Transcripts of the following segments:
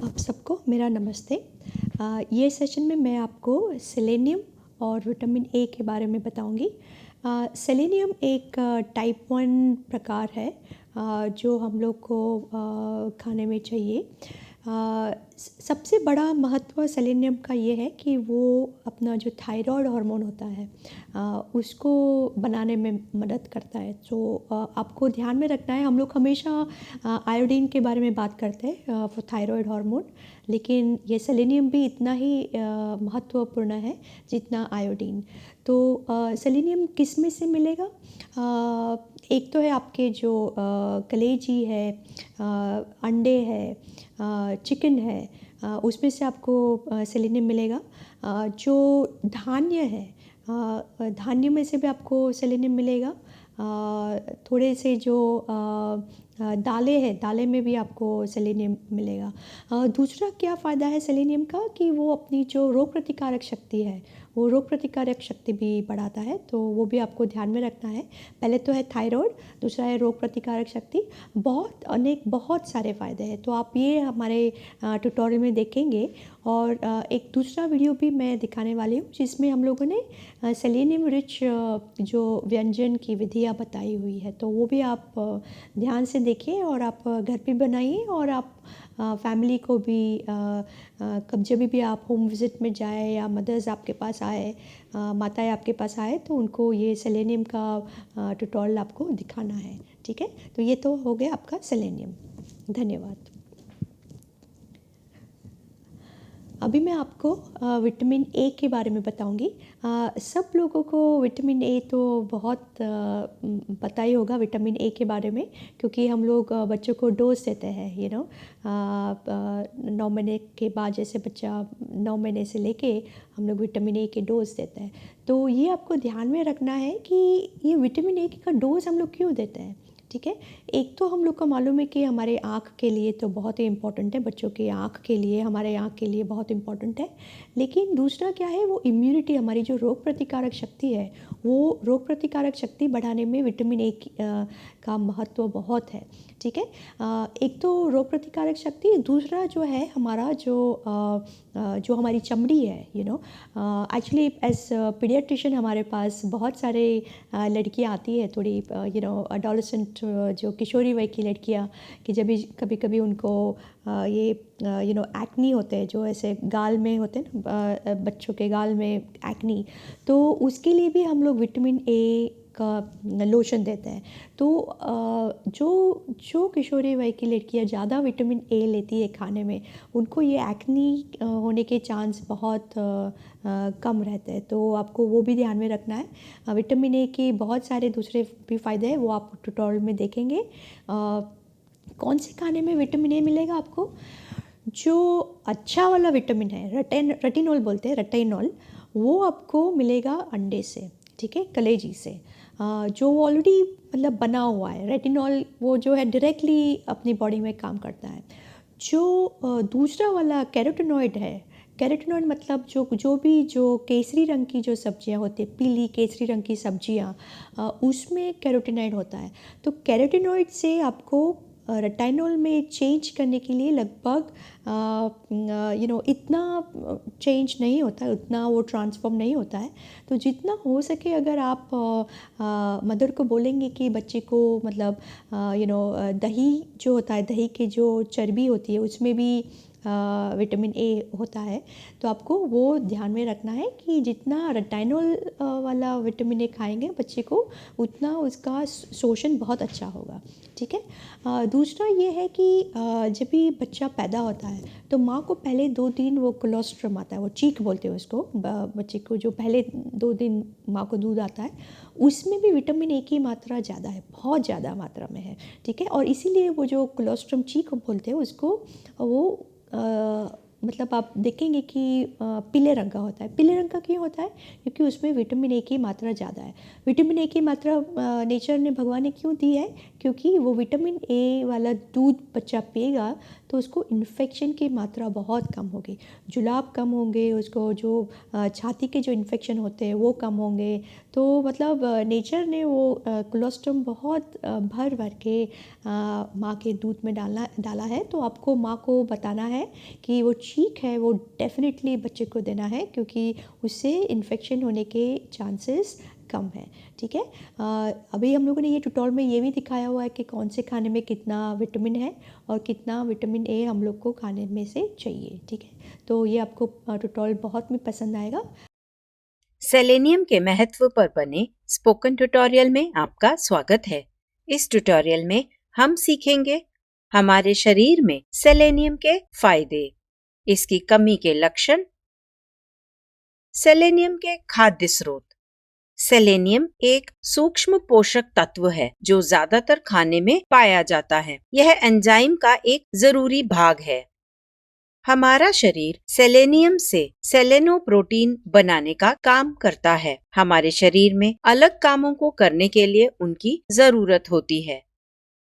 आप सबको मेरा नमस्ते। ये सेशन में मैं आपको सेलेनियम और विटामिन ए के बारे में बताऊंगी। सेलेनियम एक टाइप 1 प्रकार है जो हम लोग को खाने में चाहिए। सबसे बड़ा महत्व सेलेनियम का ये है कि वो अपना जो थायराइड हार्मोन होता है उसको बनाने में मदद करता है। तो आपको ध्यान में रखना है, हम लोग हमेशा आयोडीन के बारे में बात करते हैं फॉर थायराइड हार्मोन, लेकिन ये सेलेनियम भी इतना ही महत्वपूर्ण है जितना आयोडीन। तो सेलेनियम किस में से मिलेगा? एक तो है आपके जो कलेजी है, अंडे है, चिकन है, उसमें से आपको सेलेनियम मिलेगा। जो धान्य है, धान्य में से भी आपको सेलेनियम मिलेगा। थोड़े से जो दालें हैं, दालें में भी आपको सेलेनियम मिलेगा। दूसरा क्या फ़ायदा है सेलेनियम का कि वो अपनी जो रोग प्रतिकारक शक्ति है, वो रोग प्रतिकारक शक्ति भी बढ़ाता है, तो वो भी आपको ध्यान में रखना है। पहले तो है थायराइड, दूसरा है रोग प्रतिकारक शक्ति। बहुत सारे फ़ायदे हैं, तो आप ये हमारे ट्यूटोरियल में देखेंगे। और एक दूसरा वीडियो भी मैं दिखाने वाली हूँ जिसमें हम लोगों ने सेलेनियम रिच जो व्यंजन की विधियाँ बताई हुई है, तो वो भी आप ध्यान से देखिए और आप घर पे बनाइए। और आप फैमिली को भी कब जब भी आप होम विज़िट में जाए या मदर्स आपके पास आए, माताएं आपके पास आए, तो उनको ये सेलेनियम का ट्यूटोरियल आपको दिखाना है। ठीक है, तो ये तो हो गया आपका सेलेनियम। धन्यवाद। अभी मैं आपको विटामिन ए के बारे में बताऊंगी। सब लोगों को विटामिन ए तो बहुत पता ही होगा विटामिन ए के बारे में, क्योंकि हम लोग बच्चों को डोज देते हैं 9 महीने के बाद। जैसे बच्चा 9 महीने से लेके हम लोग विटामिन ए के डोज देते हैं। तो ये आपको ध्यान में रखना है कि ये विटामिन ए का डोज हम लोग क्यों देते हैं। ठीक है, एक तो हम लोग को मालूम है कि हमारे आँख के लिए तो बहुत ही इम्पोर्टेंट है, बच्चों की आँख के लिए, हमारे आँख के लिए बहुत इम्पोर्टेंट है। लेकिन दूसरा क्या है, वो इम्यूनिटी, हमारी जो रोग प्रतिकारक शक्ति है, वो रोग प्रतिकारक शक्ति बढ़ाने में विटामिन ए का महत्व बहुत है। ठीक है, एक तो रोग प्रतिकारक शक्ति, दूसरा जो है हमारा जो हमारी चमड़ी है। एक्चुअली एज पीडियाट्रिशियन हमारे पास बहुत सारे लड़कियां आती है, थोड़ी अडोलेसेंट जो किशोरी वय की लड़कियां, कि जब भी कभी कभी उनको ये एक्नी होते हैं, जो ऐसे गाल में होते हैं ना, बच्चों के गाल में एक्नी, तो उसके लिए भी हम लोग विटामिन ए का लोशन देते हैं। तो जो किशोरी वय की लड़कियां ज़्यादा विटामिन ए लेती है खाने में, उनको ये एक्नी होने के चांस बहुत कम रहते हैं। तो आपको वो भी ध्यान में रखना है। विटामिन ए के बहुत सारे दूसरे भी फ़ायदे हैं, वो आप ट्यूटोरियल में देखेंगे। कौन से खाने में विटामिन ए मिलेगा आपको? जो अच्छा वाला विटामिन है, रेटिनॉल बोलते हैं, रेटिनॉल, वो आपको मिलेगा अंडे से। ठीक है, कलेजी से, जो ऑलरेडी मतलब बना हुआ है। रेटिनॉल वो जो है डायरेक्टली अपनी बॉडी में काम करता है। जो दूसरा वाला कैरोटीनॉइड है, कैरोटीनॉइड मतलब जो केसरी रंग की जो सब्जियां होती हैं, पीली केसरी रंग की सब्जियां, उसमें कैरोटीनॉइड होता है। तो कैरोटीनॉइड से आपको रेटिनॉल में चेंज करने के लिए लगभग इतना चेंज नहीं होता है, उतना वो ट्रांसफॉर्म नहीं होता है। तो जितना हो सके, अगर आप मदर को बोलेंगे कि बच्चे को मतलब दही जो होता है, दही की जो चर्बी होती है, उसमें भी विटामिन ए होता है, तो आपको वो ध्यान में रखना है कि जितना रेटिनॉल वाला विटामिन ए खाएंगे बच्चे को, उतना उसका शोषण बहुत अच्छा होगा। ठीक है, दूसरा ये है कि जब भी बच्चा पैदा होता है, तो माँ को पहले 2 दिन वो कोलोस्ट्रम आता है, वो चीक बोलते हैं उसको, बच्चे को जो पहले 2 दिन माँ को दूध आता है, उसमें भी विटामिन ए की मात्रा ज़्यादा है, बहुत ज़्यादा मात्रा में है। ठीक है, और इसीलिए वो जो कोलोस्ट्रम चीक बोलते हैं उसको, वो मतलब आप देखेंगे कि पीले रंग का होता है। पीले रंग का क्यों होता है? क्योंकि उसमें विटामिन ए की मात्रा ज़्यादा है। विटामिन ए की मात्रा नेचर ने, भगवान ने क्यों दी है? क्योंकि वो विटामिन ए वाला दूध बच्चा पिएगा तो उसको इन्फेक्शन की मात्रा बहुत कम होगी, जुलाब कम होंगे, उसको जो छाती के जो इन्फेक्शन होते हैं वो कम होंगे। तो मतलब नेचर ने वो कोलोस्ट्रम बहुत भर भर के माँ के दूध में डाला है। तो आपको माँ को बताना है कि वो चीक है वो डेफिनेटली बच्चे को देना है, क्योंकि उससे इन्फेक्शन होने के चांसेस कम है। ठीक है। अभी हम लोगों ने ये ट्यूटोरियल में ये भी दिखाया हुआ है कि कौन से खाने में कितना विटामिन है और कितना विटामिन ए हम लोग को खाने में से चाहिए। ठीक है, तो ये आपको ट्यूटोरियल बहुत में पसंद आएगा। सेलेनियम के महत्व पर बने स्पोकन ट्यूटोरियल में आपका स्वागत है। इस ट्यूटोरियल में हम सीखेंगे हमारे शरीर में सेलेनियम के फायदे, इसकी कमी के लक्षण, सेलेनियम के खाद्य स्रोत। सेलेनियम एक सूक्ष्म पोषक तत्व है जो ज्यादातर खाने में पाया जाता है। यह एंजाइम का एक जरूरी भाग है। हमारा शरीर सेलेनियम से सेलेनोप्रोटीन बनाने का काम करता है। हमारे शरीर में अलग कामों को करने के लिए उनकी जरूरत होती है।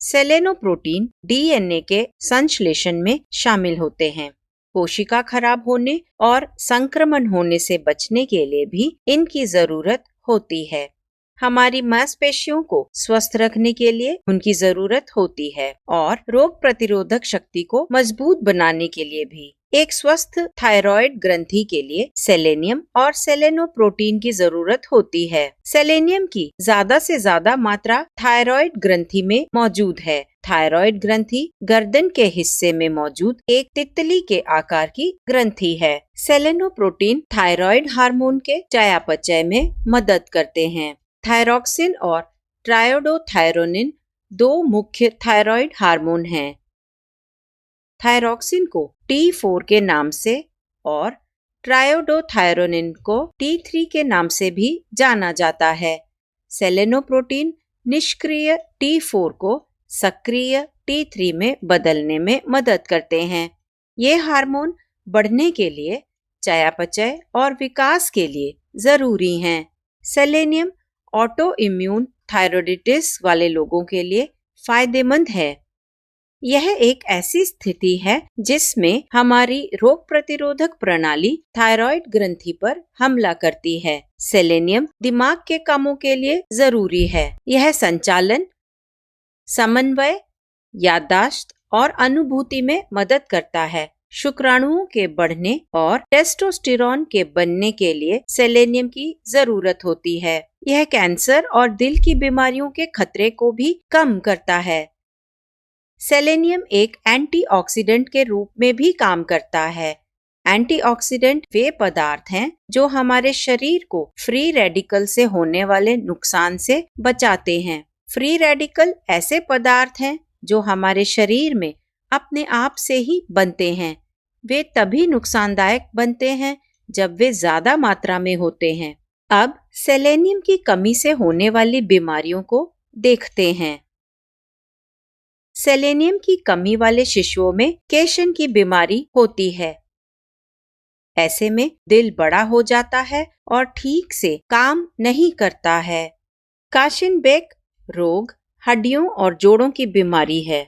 सेलेनोप्रोटीन डीएनए के संश्लेषण में शामिल होते हैं। कोशिका खराब होने और संक्रमण होने से बचने के लिए भी इनकी जरूरत होती है। हमारी मांसपेशियों को स्वस्थ रखने के लिए उनकी जरूरत होती है और रोग प्रतिरोधक शक्ति को मजबूत बनाने के लिए भी। एक स्वस्थ थायराइड ग्रंथि के लिए सेलेनियम और सेलेनोप्रोटीन की जरूरत होती है। सेलेनियम की ज्यादा से ज्यादा मात्रा थायराइड ग्रंथि में मौजूद है। थायराइड ग्रंथि गर्दन के हिस्से में मौजूद एक तितली के आकार की ग्रंथि है। सेलेनोप्रोटीन थायराइड हार्मोन के चयापचय में मदद करते हैं। थायरॉक्सिन और ट्रायोडोथायरोनिन दो मुख्य थायराइड हार्मोन हैं। थायरॉक्सिन को T4 के नाम से और ट्रायोडोथायरोनिन को T3 के नाम से भी जाना जाता है। सेलेनोप्रोटीन निष्क्रिय T4 को सक्रिय T3 में बदलने में मदद करते हैं। ये हार्मोन बढ़ने के लिए, चयापचय और विकास के लिए जरूरी हैं। सेलेनियम ऑटो इम्यून थायरोइडिटिस वाले लोगों के लिए फायदेमंद है। यह एक ऐसी स्थिति है जिसमें हमारी रोग प्रतिरोधक प्रणाली थायराइड ग्रंथि पर हमला करती है। सेलेनियम दिमाग के कामों के लिए जरूरी है। यह संचालन, समन्वय, याददाश्त और अनुभूति में मदद करता है। शुक्राणुओं के बढ़ने और टेस्टोस्टेरोन के बनने के लिए सेलेनियम की जरूरत होती है। यह कैंसर और दिल की बीमारियों के खतरे को भी कम करता है। सेलेनियम एक एंटीऑक्सीडेंट के रूप में भी काम करता है। एंटीऑक्सीडेंट वे पदार्थ हैं जो हमारे शरीर को फ्री रेडिकल से होने वाले नुकसान से बचाते हैं। फ्री रेडिकल ऐसे पदार्थ हैं जो हमारे शरीर में अपने आप से ही बनते हैं। वे तभी नुकसानदायक बनते हैं जब वे ज्यादा मात्रा में होते हैं। अब सेलेनियम की कमी से होने वाली बीमारियों को देखते हैं। सेलेनियम की कमी वाले शिशुओं में केशन की बीमारी होती है। ऐसे में दिल बड़ा हो जाता है और ठीक से काम नहीं करता है। काशिनबेक रोग हड्डियों और जोड़ों की बीमारी है।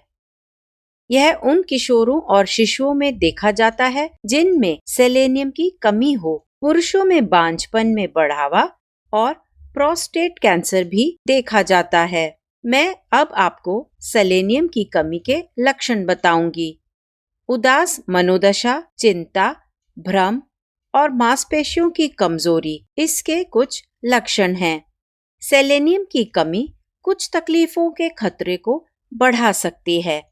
यह उन किशोरों और शिशुओं में देखा जाता है जिनमें सेलेनियम की कमी हो। पुरुषों में बांझपन में बढ़ावा और प्रोस्टेट कैंसर भी देखा जाता है। मैं अब आपको सेलेनियम की कमी के लक्षण बताऊंगी। उदास मनोदशा, चिंता, भ्रम और मांसपेशियों की कमजोरी इसके कुछ लक्षण हैं। सेलेनियम की कमी कुछ तकलीफों के खतरे को बढ़ा सकती है।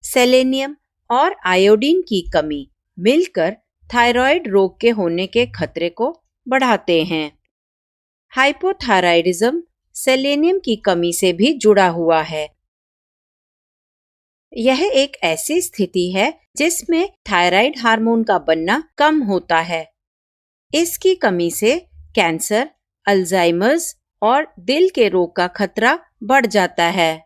सेलेनियम और आयोडीन की कमी मिलकर थायराइड रोग के होने के खतरे को बढ़ाते हैं। हाइपोथायराइडिज्म सेलेनियम की कमी से भी जुड़ा हुआ है। यह एक ऐसी स्थिति है जिसमें थायराइड हार्मोन का बनना कम होता है। इसकी कमी से कैंसर, अल्जाइमर्स और दिल के रोग का खतरा बढ़ जाता है।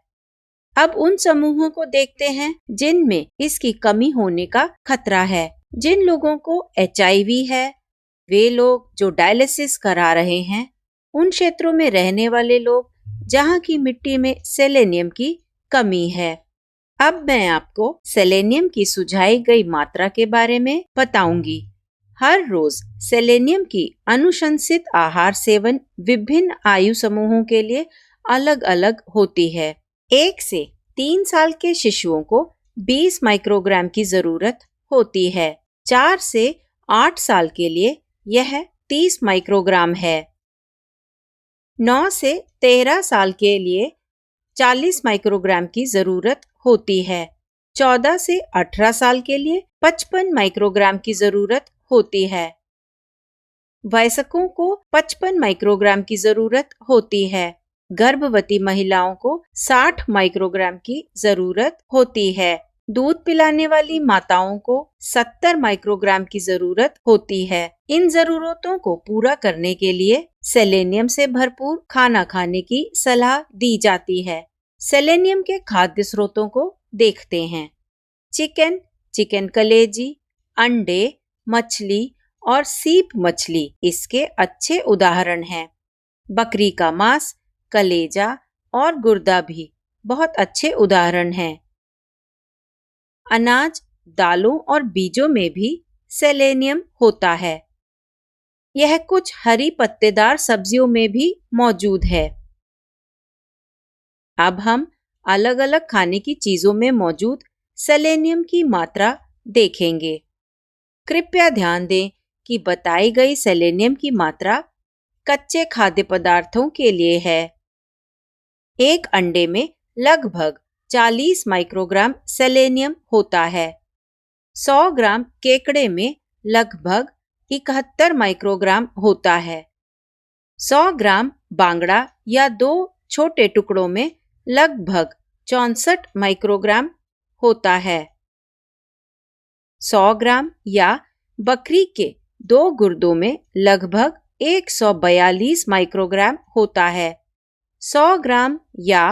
अब उन समूहों को देखते हैं जिनमें इसकी कमी होने का खतरा है। जिन लोगों को HIV है, वे लोग जो डायलिसिस करा रहे हैं, उन क्षेत्रों में रहने वाले लोग जहां की मिट्टी में सेलेनियम की कमी है। अब मैं आपको सेलेनियम की सुझाई गई मात्रा के बारे में बताऊंगी। हर रोज सेलेनियम की अनुशंसित आहार सेवन विभिन्न आयु समूहों के लिए अलग अलग होती है। 1 से 3 साल के शिशुओं को 20 माइक्रोग्राम की जरूरत होती है। 4 से 8 साल के लिए यह 30 माइक्रोग्राम है। 9 से 13 साल के लिए 40 माइक्रोग्राम की जरूरत होती है। 14 से 18 साल के लिए 55 माइक्रोग्राम की जरूरत होती है। वयस्कों को 55 माइक्रोग्राम की जरूरत होती है। गर्भवती महिलाओं को 60 माइक्रोग्राम की जरूरत होती है। दूध पिलाने वाली माताओं को 70 माइक्रोग्राम की जरूरत होती है। इन जरूरतों को पूरा करने के लिए सेलेनियम से भरपूर खाना खाने की सलाह दी जाती है। सेलेनियम के खाद्य स्रोतों को देखते हैं। चिकन, चिकन कलेजी, अंडे, मछली और सीप मछली इसके अच्छे उदाहरण हैं। बकरी का मांस, कलेजा और गुर्दा भी बहुत अच्छे उदाहरण हैं। अनाज, दालों और बीजों में भी सेलेनियम होता है। यह कुछ हरी पत्तेदार सब्जियों में भी मौजूद है। अब हम अलग अलग खाने की चीजों में मौजूद सेलेनियम की मात्रा देखेंगे। कृपया ध्यान दें कि बताई गई सेलेनियम की मात्रा कच्चे खाद्य पदार्थों के लिए है। एक अंडे में लगभग 40 माइक्रोग्राम सेलेनियम होता है। 100 ग्राम केकड़े में लगभग 71 माइक्रोग्राम होता है। 100 ग्राम बांगड़ा या 2 छोटे टुकड़ों में लगभग 64 माइक्रोग्राम होता है। 100 ग्राम या बकरी के 2 गुर्दों में लगभग 142 माइक्रोग्राम होता है। 100 ग्राम या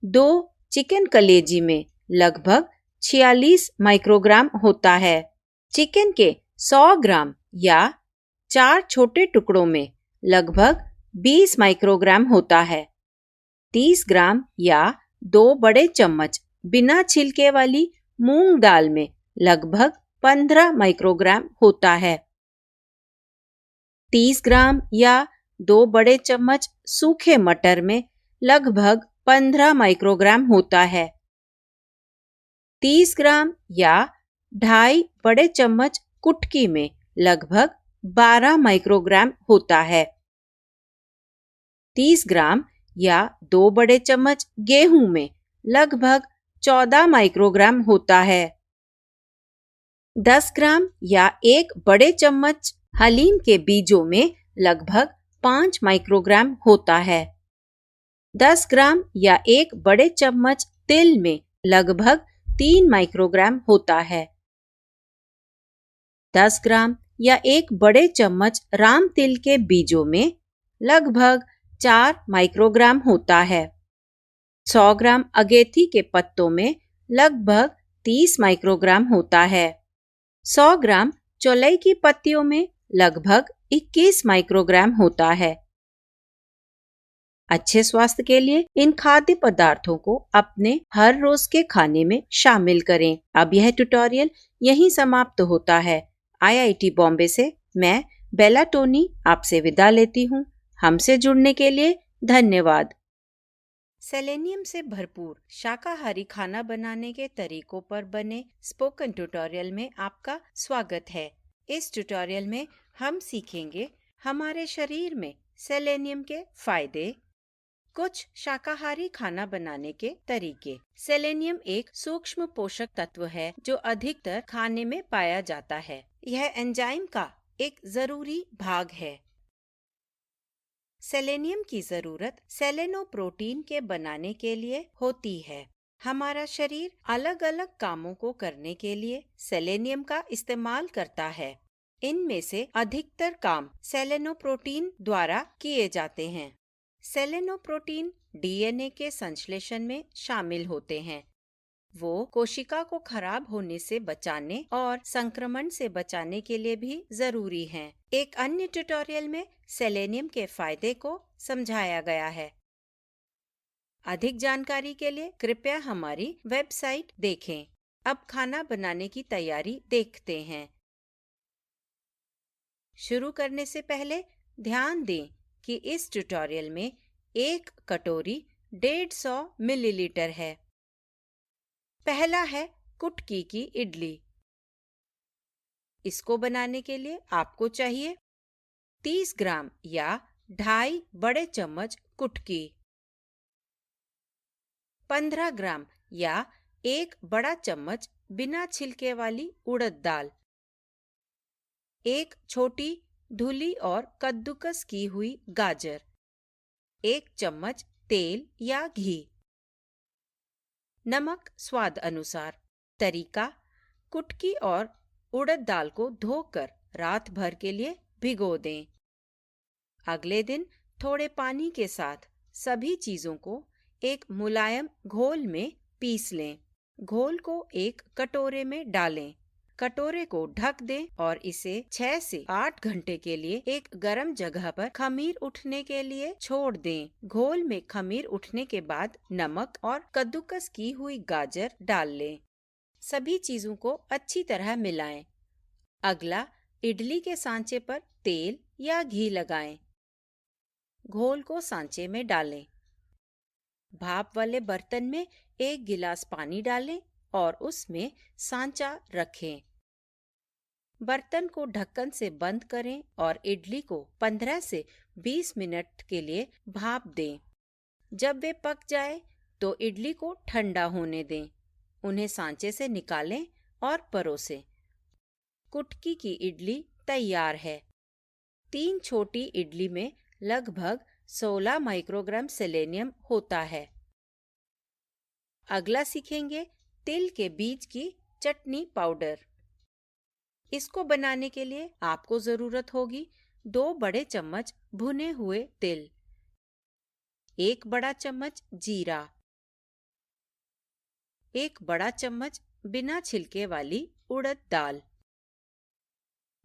2 चिकन कलेजी में लगभग 46 माइक्रोग्राम होता है। चिकन के 100 ग्राम या 4 छोटे टुकड़ों में लगभग 20 माइक्रोग्राम होता है। 30 ग्राम या 2 बड़े चम्मच बिना छिलके वाली मूंग दाल में लगभग 15 माइक्रोग्राम होता है। 30 ग्राम या 2 बड़े चम्मच सूखे मटर में लगभग 15 माइक्रोग्राम होता है। 30 ग्राम या 2.5 बड़े चम्मच कुटकी में लगभग 12 माइक्रोग्राम होता है। 30 ग्राम या 2 बड़े चम्मच गेहूं में लगभग 14 माइक्रोग्राम होता है। 10 ग्राम या 1 बड़े चम्मच हलीम के बीजों में लगभग 5 माइक्रोग्राम होता है। 10 ग्राम या 1 बड़े चम्मच तिल में लगभग 3 माइक्रोग्राम होता है। 10 ग्राम या 1 बड़े चम्मच राम तिल के बीजों में लगभग 4 माइक्रोग्राम होता है। 100 ग्राम अगेती के पत्तों में लगभग 30 माइक्रोग्राम होता है। 100 ग्राम चौलाई की पत्तियों में लगभग 21 माइक्रोग्राम होता है। अच्छे स्वास्थ्य के लिए इन खाद्य पदार्थों को अपने हर रोज के खाने में शामिल करें। अब यह ट्यूटोरियल यहीं समाप्त होता है। IIT बॉम्बे से मैं बेला टोनी आपसे विदा लेती हूँ। हमसे जुड़ने के लिए धन्यवाद। सेलेनियम से भरपूर शाकाहारी खाना बनाने के तरीकों पर बने स्पोकन ट्यूटोरियल में आपका स्वागत है। इस ट्यूटोरियल में हम सीखेंगे हमारे शरीर में सेलेनियम के फायदे, कुछ शाकाहारी खाना बनाने के तरीके। सेलेनियम एक सूक्ष्म पोषक तत्व है जो अधिकतर खाने में पाया जाता है। यह एंजाइम का एक जरूरी भाग है। सेलेनियम की जरूरत सेलेनोप्रोटीन के बनाने के लिए होती है। हमारा शरीर अलग अलग कामों को करने के लिए सेलेनियम का इस्तेमाल करता है। इनमें से अधिकतर काम सेलेनोप्रोटीन द्वारा किए जाते हैं। सेलेनोप्रोटीन DNA के संश्लेषण में शामिल होते हैं। वो कोशिका को खराब होने से बचाने और संक्रमण से बचाने के लिए भी जरूरी हैं। एक अन्य ट्यूटोरियल में सेलेनियम के फायदे को समझाया गया है। अधिक जानकारी के लिए कृपया हमारी वेबसाइट देखें। अब खाना बनाने की तैयारी देखते हैं। शुरू करने से पहले ध्यान दें कि इस ट्यूटोरियल में एक कटोरी 150 मिलीलीटर है। पहला है कुटकी की इडली। इसको बनाने के लिए आपको चाहिए 30 ग्राम या 2.5 बड़े चम्मच कुटकी, 15 ग्राम या 1 बड़ा चम्मच बिना छिलके वाली उड़द दाल, एक छोटी धुली और कद्दूकस की हुई गाजर, 1 चम्मच तेल या घी, नमक स्वाद अनुसार। तरीका: कुटकी और उड़द दाल को धोकर रात भर के लिए भिगो दें। अगले दिन थोड़े पानी के साथ सभी चीजों को एक मुलायम घोल में पीस लें। घोल को एक कटोरे में डालें। कटोरे को ढक दें और इसे 6 से 8 घंटे के लिए एक गर्म जगह पर खमीर उठने के लिए छोड़ दें। घोल में खमीर उठने के बाद नमक और कद्दूकस की हुई गाजर डाल लें। सभी चीजों को अच्छी तरह मिलाएं। अगला, इडली के सांचे पर तेल या घी लगाएं। घोल को सांचे में डालें। भाप वाले बर्तन में 1 गिलास पानी डालें और उसमें सांचा रखें। बर्तन को ढक्कन से बंद करें और इडली को 15 से 20 मिनट के लिए भाप दें। जब वे पक जाए तो इडली को ठंडा होने दें। उन्हें सांचे से निकालें और परोसें। कुटकी की इडली तैयार है। 3 छोटी इडली में लगभग 16 माइक्रोग्राम सेलेनियम होता है। अगला सीखेंगे तिल के बीज की चटनी पाउडर। इसको बनाने के लिए आपको जरूरत होगी 2 बड़े चम्मच भुने हुए तिल, 1 बड़ा चम्मच जीरा, 1 बड़ा चम्मच बिना छिलके वाली उड़द दाल,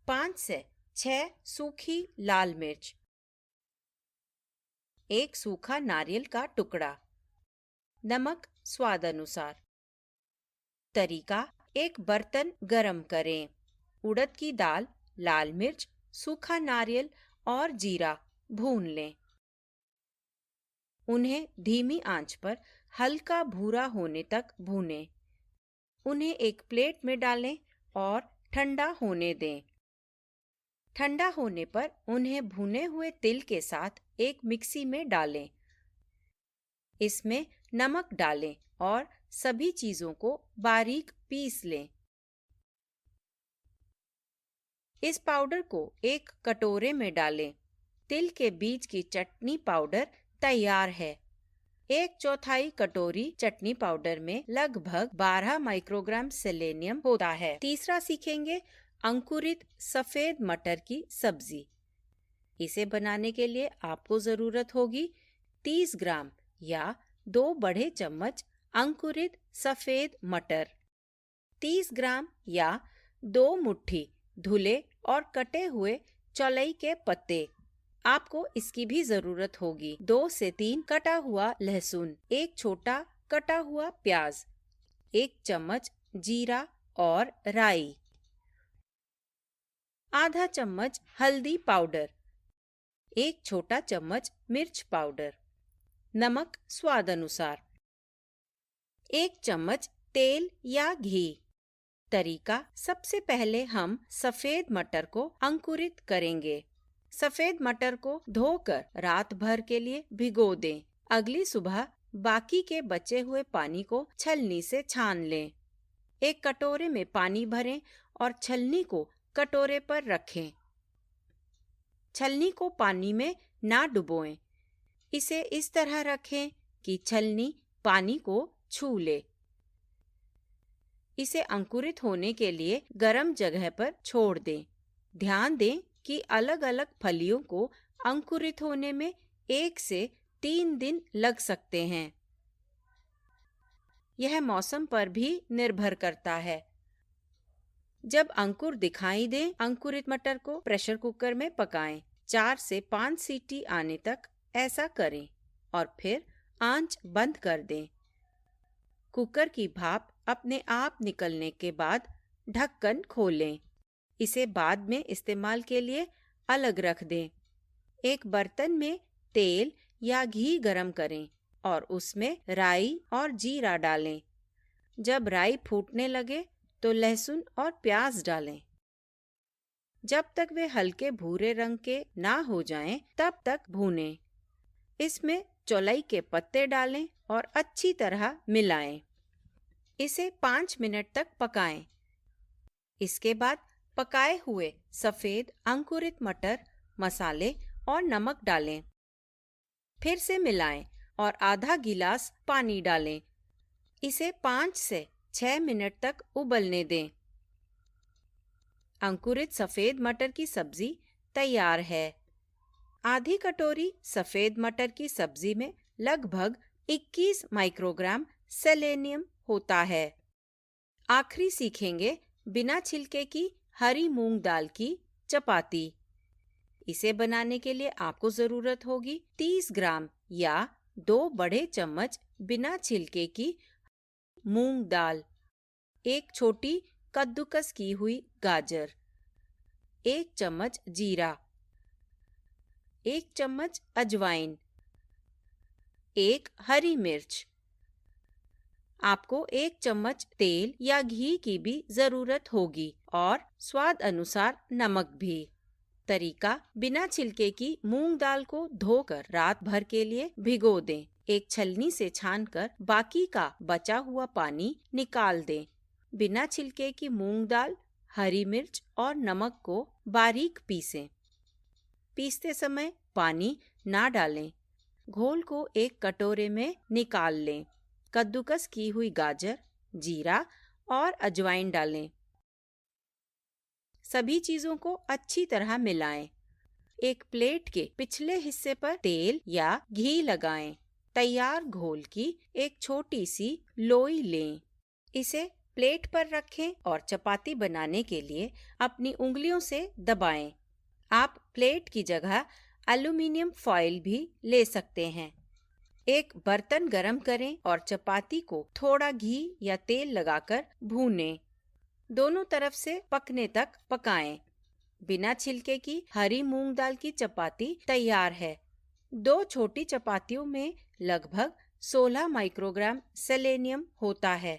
5 से 6 सूखी लाल मिर्च, 1 सूखा नारियल का टुकड़ा, नमक स्वाद अनुसार। तरीका: एक बर्तन गरम करें। उड़द की दाल, लाल मिर्च, सूखा नारियल और जीरा भून लें। उन्हें धीमी आंच पर हल्का भूरा होने तक भूनें। उन्हें एक प्लेट में डालें और ठंडा होने दें। ठंडा होने पर उन्हें भुने हुए तिल के साथ एक मिक्सी में डालें। इसमें नमक डालें और सभी चीजों को बारीक पीस लें। इस पाउडर को एक कटोरे में डालें। तिल के बीज की चटनी पाउडर तैयार है। 1/4 कटोरी चटनी पाउडर में लगभग 12 माइक्रोग्राम सेलेनियम होता है। तीसरा सीखेंगे अंकुरित सफेद मटर की सब्जी। इसे बनाने के लिए आपको जरूरत होगी 30 ग्राम या 2 बड़े चम्मच अंकुरित सफेद मटर, 30 ग्राम या 2 मुट्ठी धुले और कटे हुए चौलाई के पत्ते। आपको इसकी भी जरूरत होगी 2 से 3 कटा हुआ लहसुन, 1 छोटा कटा हुआ प्याज, 1 चम्मच जीरा और राई, आधा चम्मच हल्दी पाउडर, 1 छोटा चम्मच मिर्च पाउडर, नमक स्वाद अनुसार, 1 चम्मच तेल या घी। तरीका: सबसे पहले हम सफेद मटर को अंकुरित करेंगे। सफेद मटर को धोकर रात भर के लिए भिगो दें। अगली सुबह बाकी के बचे हुए पानी को छलनी से छान लें। एक कटोरे में पानी भरें और छलनी को कटोरे पर रखें। छलनी को पानी में ना डुबोएं। इसे इस तरह रखें कि छलनी पानी को छू ले। इसे अंकुरित होने के लिए गर्म जगह पर छोड़ दें। ध्यान दें कि अलग अलग फलियों को अंकुरित होने में 1 से 3 दिन लग सकते हैं। यह मौसम पर भी निर्भर करता है। जब अंकुर दिखाई दें, अंकुरित मटर को प्रेशर कुकर में पकाएं। 4 से 5 सीटी आने तक ऐसा करें और फिर आंच बंद कर दें। कुकर की भाप अपने आप निकलने के बाद ढक्कन खोलें। इसे बाद में इस्तेमाल के लिए अलग रख दें। एक बर्तन में तेल या घी गरम करें और उसमें राई और जीरा डालें। जब राई फूटने लगे तो लहसुन और प्याज डालें। जब तक वे हल्के भूरे रंग के ना हो जाएं, तब तक भूनें। इसमें चौलाई के पत्ते डालें और अच्छी तरह मिलाएं। इसे 5 मिनट तक पकाएं। इसके बाद पकाए हुए सफेद अंकुरित मटर, मसाले और नमक डालें। फिर से मिलाएं और आधा गिलास पानी डालें। इसे 5 से 6 मिनट तक उबलने दें। अंकुरित सफेद मटर की सब्जी तैयार है। आधी कटोरी सफेद मटर की सब्जी में लगभग 21 माइक्रोग्राम सेलेनियम होता है। आखिरी सीखेंगे बिना छिलके की हरी मूंग दाल की चपाती। इसे बनाने के लिए आपको ज़रूरत होगी 30 ग्राम या 2 बड़े चम्मच बिना छिलके की मूंग दाल, एक छोटी कद्दूकस की हुई गाजर, 1 चम्मच जीरा, 1 चम्मच अजवाइन, 1 हरी मिर्च। आपको 1 चम्मच तेल या घी की भी ज़रूरत होगी और स्वाद अनुसार नमक भी। तरीका: बिना छिलके की मूंग दाल को धोकर रात भर के लिए भिगो दें। एक छलनी से छानकर बाकी का बचा हुआ पानी निकाल दें। बिना छिलके की मूंग दाल, हरी मिर्च और नमक को बारीक पीसें। पीसते समय पानी ना डालें। घोल को एक कटोरे में निकाल लें। कद्दूकस की हुई गाजर, जीरा और अजवाइन डालें। सभी चीज़ों को अच्छी तरह मिलाएं। एक प्लेट के पिछले हिस्से पर तेल या घी लगाएं। तैयार घोल की एक छोटी सी लोई लें। इसे प्लेट पर रखें और चपाती बनाने के लिए अपनी उंगलियों से दबाएं। आप प्लेट की जगह एल्युमिनियम फॉइल भी ले सकते हैं। एक बर्तन गरम करें और चपाती को थोड़ा घी या तेल लगाकर भूनें। दोनों तरफ से पकने तक पकाएं। बिना छिलके की हरी मूंग दाल की चपाती तैयार है। 2 छोटी चपातियों में लगभग 16 माइक्रोग्राम सेलेनियम होता है।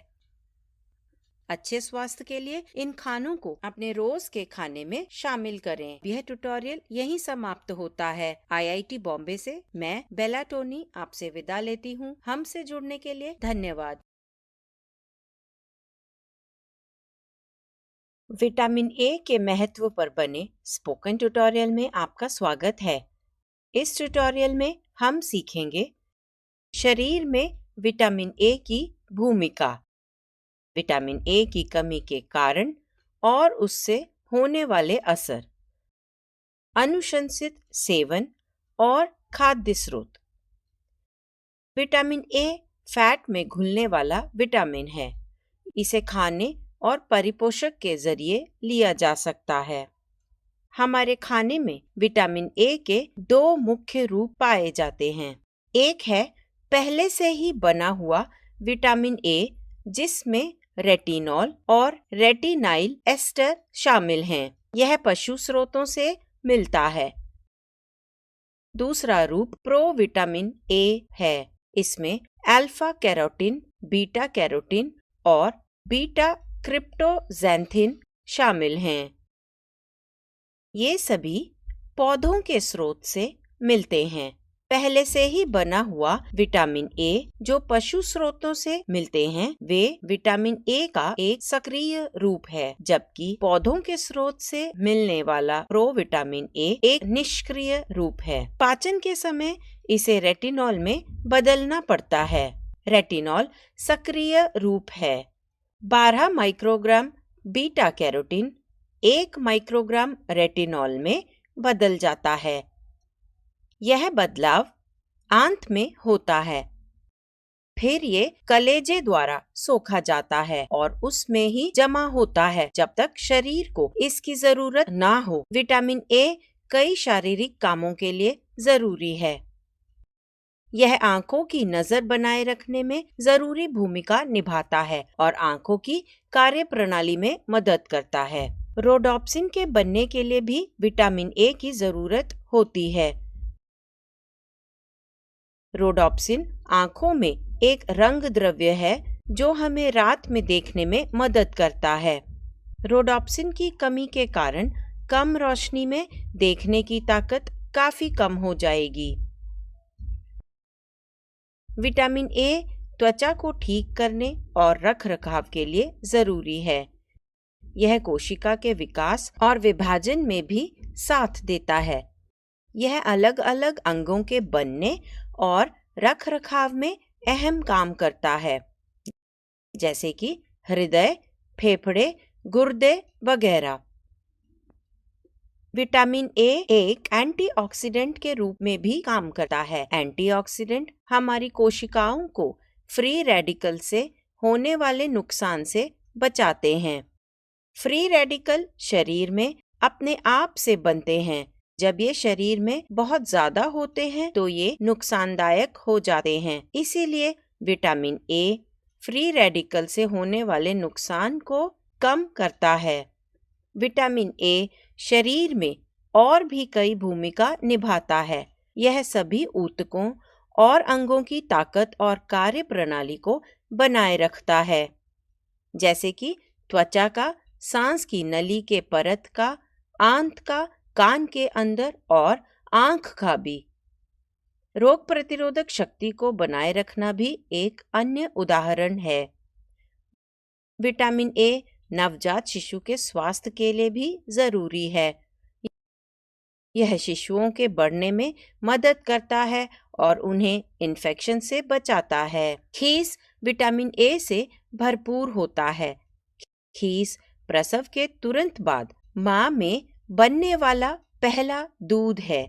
अच्छे स्वास्थ्य के लिए इन खानों को अपने रोज के खाने में शामिल करें। यह ट्यूटोरियल यहीं समाप्त होता है। IIT बॉम्बे से मैं बेला टोनी आपसे विदा लेती हूँ। हमसे जुड़ने के लिए धन्यवाद। विटामिन ए के महत्व पर बने स्पोकन ट्यूटोरियल में आपका स्वागत है। इस ट्यूटोरियल में हम सीखेंगे शरीर में विटामिन ए की भूमिका, विटामिन ए की कमी के कारण और उससे होने वाले असर, अनुशंसित सेवन और खाद्य स्रोत। विटामिन ए फैट में घुलने वाला विटामिन है। इसे खाने और परिपोषक के जरिए लिया जा सकता है। हमारे खाने में विटामिन ए के 2 मुख्य रूप पाए जाते हैं। एक है पहले से ही बना हुआ विटामिन ए, जिसमें रेटिनॉल और रेटिनाइल एस्टर शामिल हैं। यह पशु स्रोतों से मिलता है। दूसरा रूप प्रोविटामिन ए है। इसमें अल्फा कैरोटीन, बीटा कैरोटीन और बीटा क्रिप्टोजैंथिन शामिल हैं। ये सभी पौधों के स्रोत से मिलते हैं। पहले से ही बना हुआ विटामिन ए जो पशु स्रोतों से मिलते हैं, वे विटामिन ए का एक सक्रिय रूप है, जबकि पौधों के स्रोत से मिलने वाला प्रोविटामिन ए एक निष्क्रिय रूप है। पाचन के समय इसे रेटिनॉल में बदलना पड़ता है। रेटिनॉल सक्रिय रूप है। 12 microgram beta carotene 1 microgram retinol में बदल जाता है। यह बदलाव आंत में होता है। फिर ये कलेजे द्वारा सोखा जाता है और उसमें ही जमा होता है जब तक शरीर को इसकी जरूरत ना हो। विटामिन ए कई शारीरिक कामों के लिए जरूरी है। यह आंखों की नजर बनाए रखने में जरूरी भूमिका निभाता है और आंखों की कार्यप्रणाली में मदद करता है। रोडोप्सिन के बनने के लिए भी विटामिन ए की जरूरत होती है। रोडोप्सिन आंखों में एक रंग द्रव्य है जो हमें रात में देखने में मदद करता है। रोडोप्सिन की कमी के कारण कम रोशनी में देखने की ताकत काफी कम हो जाएगी। विटामिन ए त्वचा को ठीक करने और रखरखाव के लिए जरूरी है। यह कोशिका के विकास और विभाजन में भी साथ देता है। यह अलग अलग अंगों के बनने और रखरखाव में अहम काम करता है, जैसे कि हृदय, फेफड़े, गुर्दे वगैरह। विटामिन ए एक एंटीऑक्सीडेंट के रूप में भी काम करता है। एंटीऑक्सीडेंट हमारी कोशिकाओं को फ्री रेडिकल से होने वाले नुकसान से बचाते हैं। फ्री रेडिकल शरीर में अपने आप से बनते हैं। जब ये शरीर में बहुत ज्यादा होते हैं तो ये नुकसानदायक हो जाते हैं। इसीलिए विटामिन ए फ्री रेडिकल से होने वाले नुकसान को कम करता है। विटामिन ए शरीर में और भी कई भूमिका निभाता है। यह सभी ऊतकों और अंगों की ताकत और कार्यप्रणाली को बनाए रखता है, जैसे कि त्वचा का, सांस की नली के परत का, आंत का, कान के अंदर और आंख का भी। रोग प्रतिरोधक शक्ति को बनाए रखना भी एक अन्य उदाहरण है। विटामिन ए नवजात शिशु के स्वास्थ्य के लिए भी जरूरी है। यह शिशुओं के बढ़ने में मदद करता है और उन्हें इन्फेक्शन से बचाता है। खीस विटामिन ए से भरपूर होता है। खीस प्रसव के तुरंत बाद मां में बनने वाला पहला दूध है।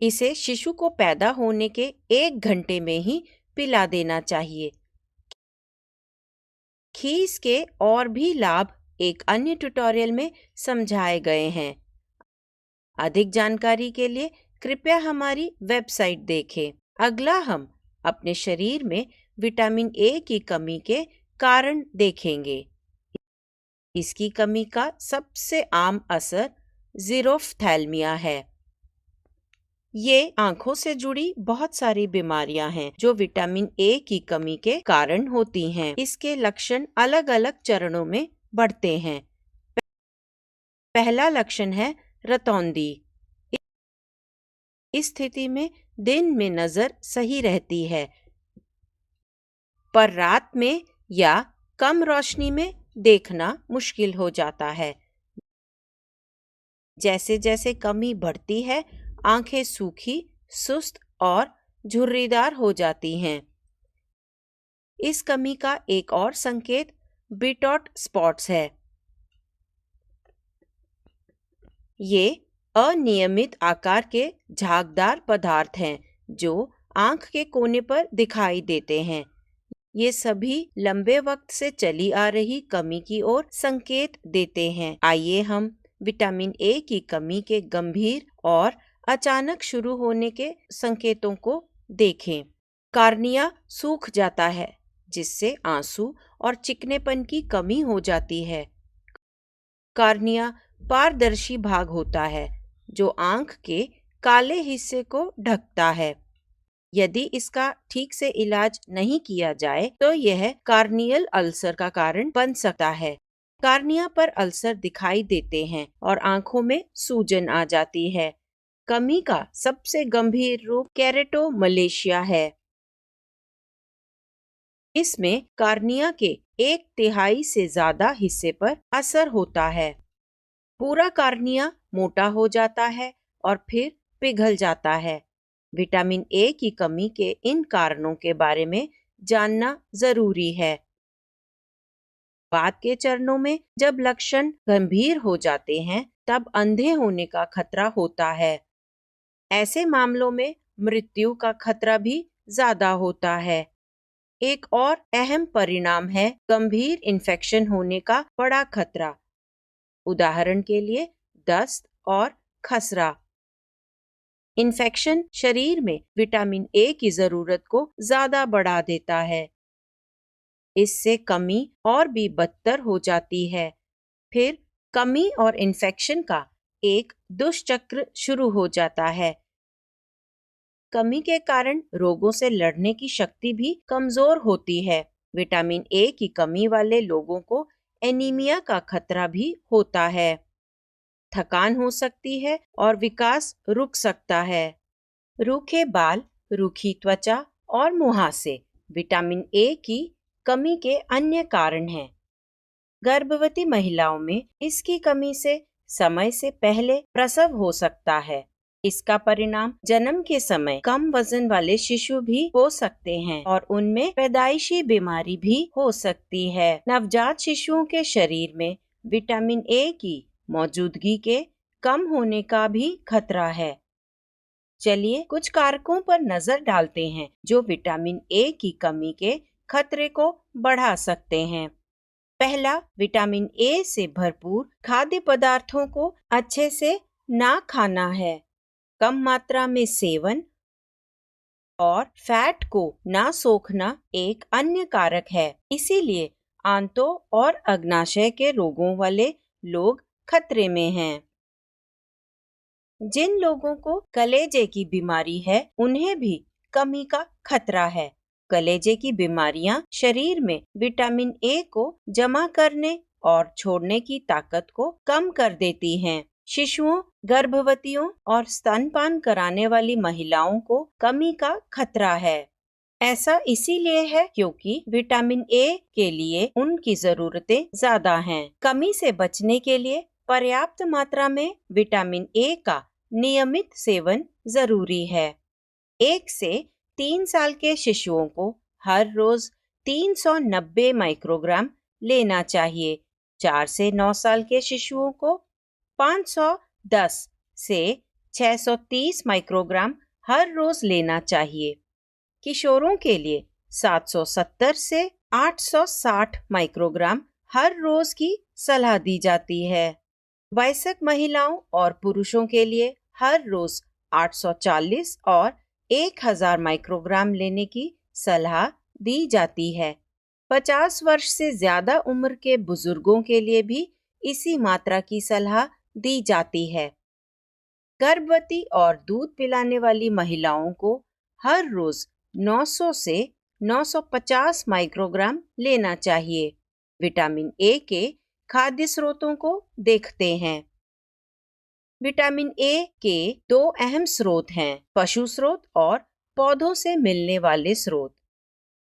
इसे शिशु को पैदा होने के 1 घंटे में ही पिला देना चाहिए। खीस के और भी लाभ एक अन्य ट्यूटोरियल में समझाए गए हैं। अधिक जानकारी के लिए कृपया हमारी वेबसाइट देखें। अगला हम अपने शरीर में विटामिन ए की कमी के कारण देखेंगे। इसकी कमी का सबसे आम असर ज़ीरोफ्थैल्मिया है। ये आंखों से जुड़ी बहुत सारी बीमारियां हैं जो विटामिन ए की कमी के कारण होती हैं। इसके लक्षण अलग अलग चरणों में बढ़ते हैं। पहला लक्षण है रतौंधी। इस स्थिति में दिन में नजर सही रहती है, पर रात में या कम रोशनी में देखना मुश्किल हो जाता है। जैसे जैसे कमी बढ़ती है, आंखें सूखी, सुस्त और झुर्रीदार हो जाती हैं। इस कमी का एक और संकेत बिटॉट स्पॉट्स है। ये अनियमित आकार के झागदार पदार्थ हैं जो आंख के कोने पर दिखाई देते हैं। ये सभी लंबे वक्त से चली आ रही कमी की ओर संकेत देते हैं। आइए हम विटामिन ए की कमी के गंभीर और अचानक शुरू होने के संकेतों को देखें। कार्निया सूख जाता है, जिससे आंसू और चिकनेपन की कमी हो जाती है। कार्निया पारदर्शी भाग होता है जो आंख के काले हिस्से को ढकता है। यदि इसका ठीक से इलाज नहीं किया जाए तो यह कार्नियल अल्सर का कारण बन सकता है। कार्निया पर अल्सर दिखाई देते हैं और आंखों में सूजन आ जाती है। कमी का सबसे गंभीर रूप केरेटोमलेशिया है। इसमें कार्निया के 1/3 से ज्यादा हिस्से पर असर होता है। पूरा कार्निया मोटा हो जाता है और फिर पिघल जाता है। विटामिन ए की कमी के इन कारणों के बारे में जानना जरूरी है। बाद के चरणों में जब लक्षण गंभीर हो जाते हैं, तब अंधे होने का खतरा होता है। ऐसे मामलों में मृत्यु का खतरा भी ज्यादा होता है। एक और अहम परिणाम है गंभीर इन्फेक्शन होने का बड़ा खतरा। उदाहरण के लिए दस्त और खसरा। इन्फेक्शन शरीर में विटामिन ए की जरूरत को ज्यादा बढ़ा देता है। इससे कमी और भी बदतर हो जाती है। फिर कमी और इन्फेक्शन का एक दुष्चक्र शुरू हो जाता है। कमी के कारण रोगों से लड़ने की शक्ति भी कमजोर होती है। विटामिन ए की कमी वाले लोगों को एनीमिया का खतरा भी होता है। थकान हो सकती है और विकास रुक सकता है। रूखे बाल, रूखी त्वचा और मुहासे विटामिन ए की कमी के अन्य कारण हैं। गर्भवती महिलाओं में इसकी कमी से समय से पहले प्रसव हो सकता है। इसका परिणाम जन्म के समय कम वजन वाले शिशु भी हो सकते हैं और उनमें पैदाइशी बीमारी भी हो सकती है। नवजात शिशुओं के शरीर में विटामिन ए की मौजूदगी के कम होने का भी खतरा है। चलिए कुछ कारकों पर नजर डालते हैं जो विटामिन ए की कमी के खतरे को बढ़ा सकते हैं। पहला, विटामिन ए से भरपूर खाद्य पदार्थों को अच्छे से ना खाना है। कम मात्रा में सेवन और फैट को ना सोखना एक अन्य कारक है। इसीलिए आंतों और अग्नाशय के रोगों वाले लोग खतरे में हैं। जिन लोगों को कलेजे की बीमारी है, उन्हें भी कमी का खतरा है। कलेजे की बीमारियां शरीर में विटामिन ए को जमा करने और छोड़ने की ताकत को कम कर देती हैं। शिशुओं, गर्भवतियों और स्तनपान कराने वाली महिलाओं को कमी का खतरा है। ऐसा इसीलिए है क्योंकि विटामिन ए के लिए उनकी जरूरतें ज्यादा हैं। कमी से बचने के लिए पर्याप्त मात्रा में विटामिन ए का नियमित सेवन जरूरी है। 1 से 3 साल के शिशुओं को हर रोज 390 माइक्रोग्राम लेना चाहिए। 4 से 9 साल के शिशुओं को 510 से 630 माइक्रोग्राम हर रोज लेना चाहिए। किशोरों के लिए 770 से 860 माइक्रोग्राम हर रोज की सलाह दी जाती है। वयस्क महिलाओं और पुरुषों के लिए हर रोज 840 और 1000 माइक्रोग्राम लेने की सलाह दी जाती है। 50 वर्ष से ज्यादा उम्र के बुजुर्गों के लिए भी इसी मात्रा की सलाह दी जाती है। गर्भवती और दूध पिलाने वाली महिलाओं को हर रोज 900 से 950 माइक्रोग्राम लेना चाहिए। विटामिन ए के खाद्य स्रोतों को देखते हैं। विटामिन ए के 2 अहम स्रोत हैं, पशु स्रोत और पौधों से मिलने वाले स्रोत।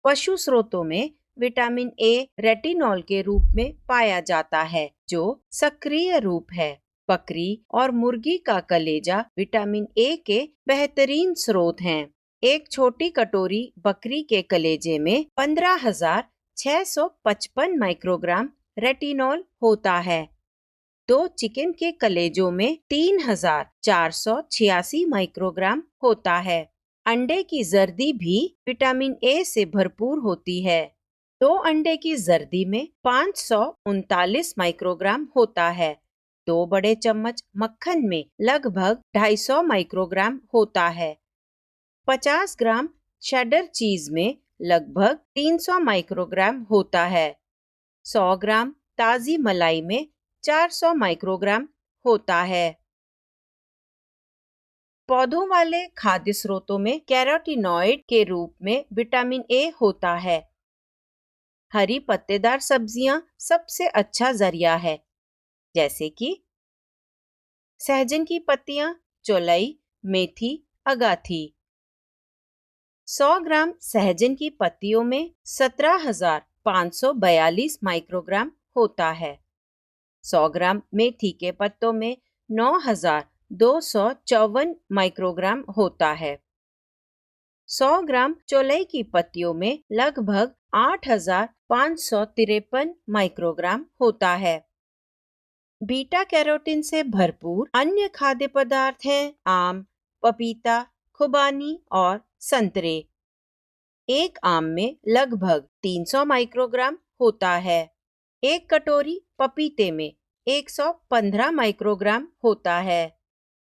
पशु स्रोतों में विटामिन ए रेटिनॉल के रूप में पाया जाता है, जो सक्रिय रूप है। बकरी और मुर्गी का कलेजा विटामिन ए के बेहतरीन स्रोत हैं। एक छोटी कटोरी बकरी के कलेजे में 15,655 माइक्रोग्राम रेटिनॉल होता है। 2 चिकन के कलेजों में 3,486 माइक्रोग्राम होता है। अंडे की जर्दी भी विटामिन ए से भरपूर होती है। 2 अंडे की जर्दी में 539 माइक्रोग्राम होता है। 2 बड़े चम्मच मक्खन में लगभग 250 माइक्रोग्राम होता है। 50 ग्राम चेडर चीज में लगभग 300 माइक्रोग्राम होता है। 100 ग्राम ताजी मलाई में 400 माइक्रोग्राम होता है। पौधों वाले खाद्य स्रोतों में कैरोटीनॉइड के रूप में विटामिन ए होता है। हरी पत्तेदार सब्जियां सबसे अच्छा जरिया है, जैसे कि सहजन की पत्तियां, चौलाई, मेथी, अगाथी। 100 ग्राम सहजन की पत्तियों में 17,542 माइक्रोग्राम होता है। 100 ग्राम मेथी के पत्तों में 9,254 माइक्रोग्राम होता है। 100 ग्राम चौलाई की पत्तियों में लगभग 8,553 माइक्रोग्राम होता है। बीटा कैरोटीन से भरपूर अन्य खाद्य पदार्थ हैं आम, पपीता, खुबानी और संतरे। एक आम में लगभग 300 माइक्रोग्राम होता है। एक कटोरी पपीते में 115 माइक्रोग्राम होता है।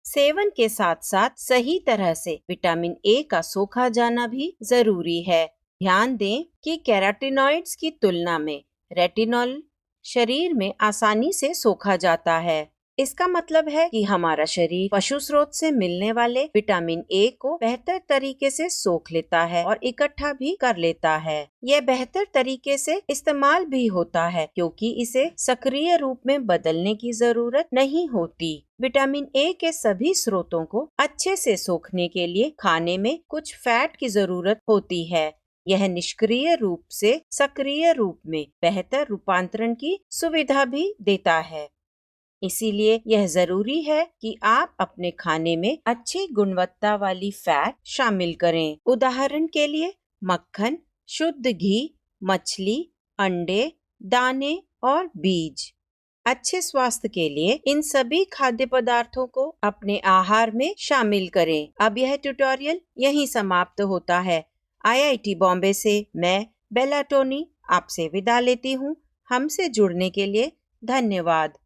सेवन के साथ साथ सही तरह से विटामिन ए का सोखा जाना भी जरूरी है। ध्यान दें कि कैरोटीनॉइड्स की तुलना में रेटिनॉल शरीर में आसानी से सोखा जाता है। इसका मतलब है कि हमारा शरीर पशु स्रोत से मिलने वाले विटामिन ए को बेहतर तरीके से सोख लेता है और इकट्ठा भी कर लेता है। यह बेहतर तरीके से इस्तेमाल भी होता है क्योंकि इसे सक्रिय रूप में बदलने की जरूरत नहीं होती। विटामिन ए के सभी स्रोतों को अच्छे से सोखने के लिए खाने में कुछ फैट की जरूरत होती है। यह निष्क्रिय रूप से सक्रिय रूप में बेहतर रूपांतरण की सुविधा भी देता है। इसीलिए यह जरूरी है कि आप अपने खाने में अच्छी गुणवत्ता वाली फैट शामिल करें। उदाहरण के लिए मक्खन, शुद्ध घी, मछली, अंडे, दाने और बीज। अच्छे स्वास्थ्य के लिए इन सभी खाद्य पदार्थों को अपने आहार में शामिल करें। अब यह ट्यूटोरियल यहीं समाप्त होता है। IIT बॉम्बे से मैं बेला टोनी आपसे विदा लेती हूँ। हमसे जुड़ने के लिए धन्यवाद।